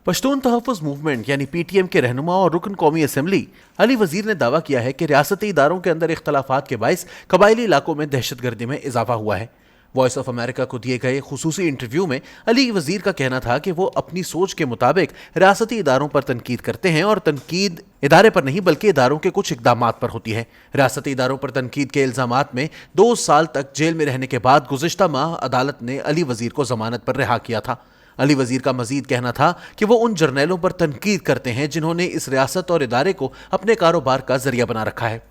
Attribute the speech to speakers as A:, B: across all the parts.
A: Pashtun तहफ़्फ़ुज़ movement यानी PTM के रहनुमा और रुकन कौमी असेंबली अली वज़ीर ने दावा किया है कि रियासती इदारों के अंदर इख्तलाफात के बाइस कबायली इलाकों में दहशतगर्दी में इजाफा हुआ है। वॉइस ऑफ अमेरिका को दिए गए खुसूसी इंटरव्यू में अली वज़ीर का कहना था कि वो अपनी सोच के मुताबिक रियासती इदारों पर तनकीद करते हैं और तनकीद इदारे पर नहीं बल्कि इदारों के कुछ इक़दामात पर होती है। रियासती इदारों पर तनकीद के इल्ज़ामात में 2 साल तक जेल में रहने के बाद गुज़िश्ता माह अदालत ने अली वज़ीर को ज़मानत पर रिहा किया था। अली वज़ीर का मजीद कहना था कि वो उन जर्नैलों पर तनकीद करते हैं जिन्होंने इस रियासत और इदारे को अपने कारोबार का जरिया बना रखा है।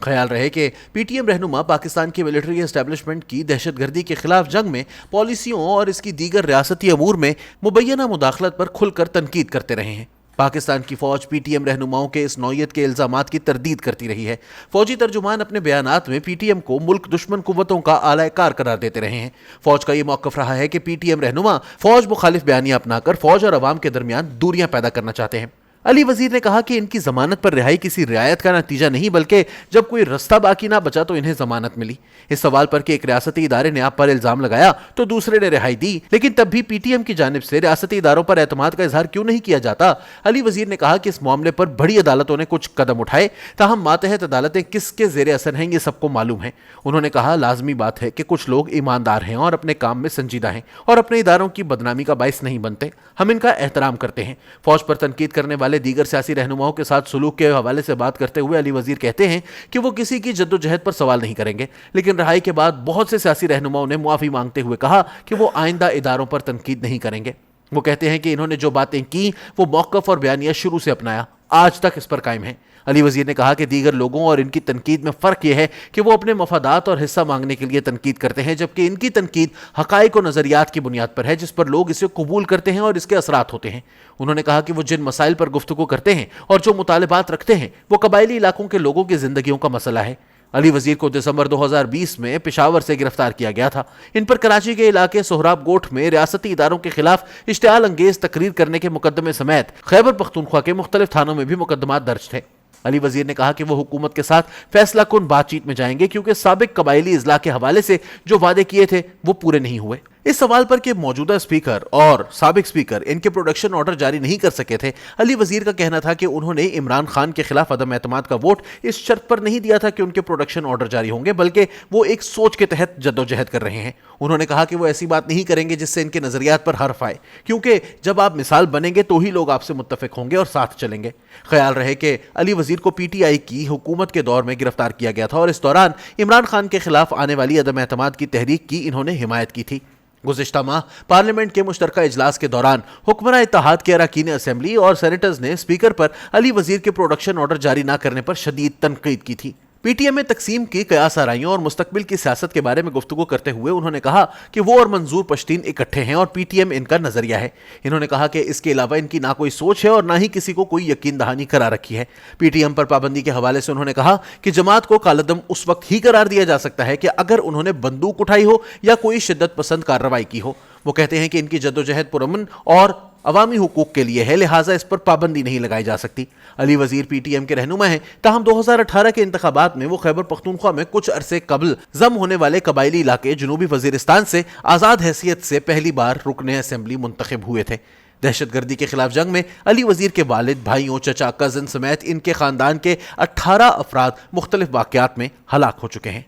A: ख्याल रहे कि पीटीएम रहनुमा पाकिस्तान की मिलिट्री एस्टेब्लिशमेंट की दहशतगर्दी के खिलाफ जंग में पॉलिसियों और इसकी दीगर रियासती अमूर में मुबैना मुदाखलत पर खुलकर तनकीद करते रहे हैं। पाकिस्तान की फौज पीटीएम रहनुमाओं के इस नौयत के इल्जामात की तरदीद करती रही है। फौजी तर्जुमान अपने बयानात में पीटीएम को मुल्क दुश्मन कुव्वतों का आला कार करार देते रहे हैं। फौज का ये मौक़िफ़ रहा है कि पीटीएम रहनुमा फौज मुखालिफ बयानियां अपनाकर फौज और अवाम के दरमियान दूरियां पैदा करना चाहते हैं। अली वज़ीर ने कहा कि इनकी जमानत पर रिहाई किसी रियायत का नतीजा नहीं बल्कि जब कोई रास्ता बाकी ना बचा तो इन्हें जमानत मिली। इस सवाल पर कि एक रियासती इदारे ने आप पर इल्जाम लगाया तो दूसरे ने रिहाई दी, लेकिन तब भी पीटीएम की जानिब से रियासती इदारों पर एतमाद का इजहार क्यों नहीं किया जाता, अली वज़ीर ने कहा कि इस मामले पर बड़ी अदालतों ने कुछ कदम उठाए, ताहम मातहत अदालतें किसके ज़ेरे असर हैं ये सबको मालूम है। उन्होंने कहा लाजमी बात है कि कुछ लोग ईमानदार हैं और अपने काम में संजीदा हैं और अपने इदारों की बदनामी का बाइस नहीं बनते। हम इनका एहतराम करते हैं। फौज पर तनकीद करने वाले दीगर सियासी रहनुमाओं के साथ सलूक के हवाले से बात करते हुए अली वज़ीर कहते हैं कि वो किसी की जद्दोजहद पर सवाल नहीं करेंगे, लेकिन रिहाई के बाद बहुत से सियासी रहनुमाओं ने मुआफ़ी मांगते हुए कहा कि वो आइंदा इदारों पर तनकीद नहीं करेंगे। वो कहते हैं कि इन्होंने जो बातें की वो मौक़िफ़ और बयानिया शुरू से अपनाया, आज तक इस पर कायम है। अली वज़ीर ने कहा कि दीगर लोगों और इनकी तनकीद में फ़र्क यह है कि वो अपने मफादात और हिस्सा मांगने के लिए तनकीद करते हैं, जबकि इनकी तनकीद हक़ाइक़ और नज़रियात की बुनियाद पर है जिस पर लोग इसे कबूल करते हैं और इसके असरात होते हैं। उन्होंने कहा कि वो जिन मसाइल पर गुफ्तगू करते हैं और जो मुतालबात रखते हैं वो कबायली इलाकों के लोगों की ज़िंदगियों का मसला है। अली वज़ीर को दिसंबर 2020 में पेशावर से गिरफ्तार किया गया था। इन पर कराची के इलाके सोहराब गोठ में रियासती इदारों के खिलाफ इश्तिआल अंगेज तकरीर करने के मुकदमे समेत खैबर पख्तूनख्वा के मुख्तलिफ थानों में भी मुकदमात दर्ज थे। अली वज़ीर ने कहा कि वो हुकूमत के साथ फैसला कुन बातचीत में जाएंगे क्योंकि साबिक कबायली इजला के हवाले से जो वादे किए थे वो पूरे नहीं हुए। इस सवाल पर कि मौजूदा स्पीकर और साबिक स्पीकर इनके प्रोडक्शन ऑर्डर जारी नहीं कर सके थे, अली वज़ीर का कहना था कि उन्होंने इमरान खान के खिलाफ अदम एतमाद का वोट इस शर्त पर नहीं दिया था कि उनके प्रोडक्शन ऑर्डर जारी होंगे, बल्कि वो एक सोच के तहत जद्दोजहद कर रहे हैं। उन्होंने कहा कि वो ऐसी बात नहीं करेंगे जिससे इनके नज़रियात पर हर्फ आए, क्योंकि जब आप मिसाल बनेंगे तो ही लोग आपसे मुत्तफिक होंगे और साथ चलेंगे। ख्याल रहे कि अली वज़ीर को पीटीआई की हुकूमत के दौर में गिरफ्तार किया गया था और इस दौरान इमरान खान के खिलाफ आने वाली अदम एतमाद की तहरीक की इन्होंने हिमायत की थी। गुज़िश्ता माह पार्लियामेंट के मुश्तरका इजलास के दौरान हुक्मरान इत्तेहाद के अरकान असेंबली और सेनेटर्स ने स्पीकर पर अली वज़ीर के प्रोडक्शन ऑर्डर जारी न करने पर शदीद तनकीद की थी। पीटीएम में तकसीम की कयास आराइयों और मुस्तकबिल की सियासत के बारे में गुफ्तगू करते हुए उन्होंने कहा कि वो और मंजूर पश्तीन इकट्ठे हैं और पीटीएम इनका नजरिया है। इन्होंने कहा कि इसके अलावा इनकी ना कोई सोच है और ना ही किसी को कोई यकीन दहानी करा रखी है। पीटीएम पर पाबंदी के हवाले से उन्होंने कहा कि जमात को कालदम उस वक्त ही करार दिया जा सकता है कि अगर उन्होंने बंदूक उठाई हो या कोई शिद्दत पसंद कार्रवाई की हो। वो कहते हैं कि इनकी जद्दोजहद पुरअमन और अवामी हुकूक के लिए है, लिहाजा इस पर पाबंदी नहीं लगाई जा सकती। अली वज़ीर पीटीएम के रहनुमा हैं, ताहम 2018 के इंतखाबात में वो खैबर पख्तूनख्वा में कुछ अरसे कबल जम होने वाले कबायली इलाके जनूबी वज़ीरिस्तान से आज़ाद हैसियत से पहली बार रुकने असेंबली मुंतखब हुए थे। दहशतगर्दी के खिलाफ जंग में अली वज़ीर के वालिद, भाइयों, चचा, कज़न समेत इनके ख़ानदान के 18 अफराद मुख्तलिफ वाक़यात में हलाक हो चुके हैं।